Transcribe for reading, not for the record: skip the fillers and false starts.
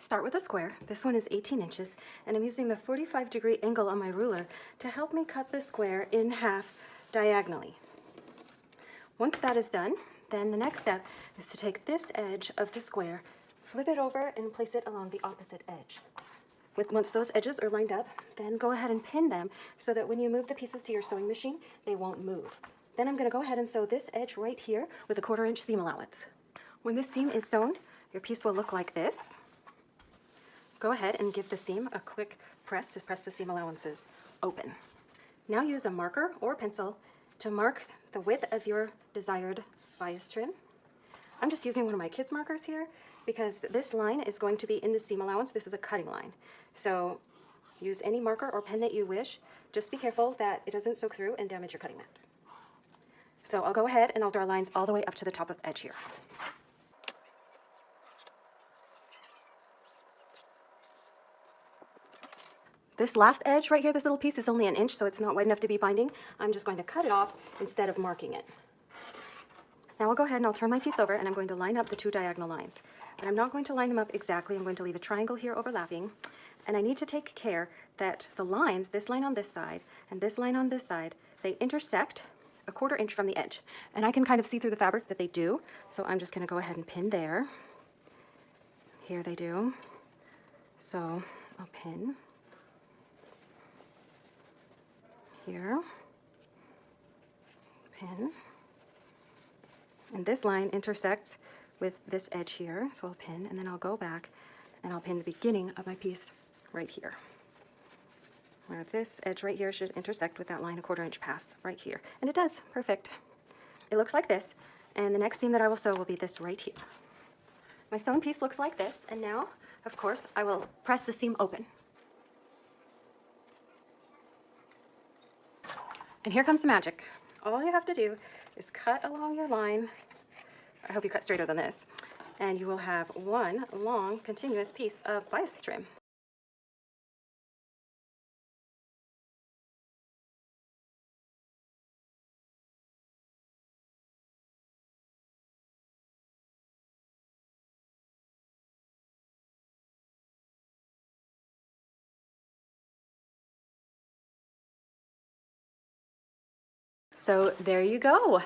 Start with a square. This one is 18 inches, and I'm using the 45-degree angle on my ruler to help me cut the square in half diagonally. Once that is done, then the next step is to take this edge of the square, flip it over, and place it along the opposite edge. Once those edges are lined up, then go ahead and pin them so that when you move the pieces to your sewing machine, they won't move. Then I'm going to go ahead and sew this edge right here with a 1/4 inch seam allowance. When this seam is sewn, your piece will look like this. Go ahead and give the seam a quick press to press the seam allowances open. Now use a marker or pencil to mark the width of your desired bias trim. I'm just using one of my kids' markers here because this line is going to be in the seam allowance. This is a cutting line. So use any marker or pen that you wish. Just be careful that it doesn't soak through and damage your cutting mat. So I'll go ahead and I'll draw lines all the way up to the top of the edge here. This last edge right here, this little piece is only 1 inch, so it's not wide enough to be binding. I'm just going to cut it off instead of marking it. Now I'll go ahead and I'll turn my piece over and I'm going to line up the 2 diagonal lines. But I'm not going to line them up exactly. I'm going to leave a triangle here overlapping. And I need to take care that the lines, this line on this side and this line on this side, they intersect a 1/4 inch from the edge. And I can kind of see through the fabric that they do. So I'm just going to go ahead and pin there. Here they do. So I'll pin here, pin, and this line intersects with this edge here, so I'll pin, and then I'll go back and I'll pin the beginning of my piece right here, where this edge right here should intersect with that line a 1/4 inch past right here, and it does. Perfect. It looks like this, and the next seam that I will sew will be this right here. My sewn piece looks like this, and now, of course, I will press the seam open. And here comes the magic. All you have to do is cut along your line. I hope you cut straighter than this. And you will have one long, continuous piece of bias trim. So there you go.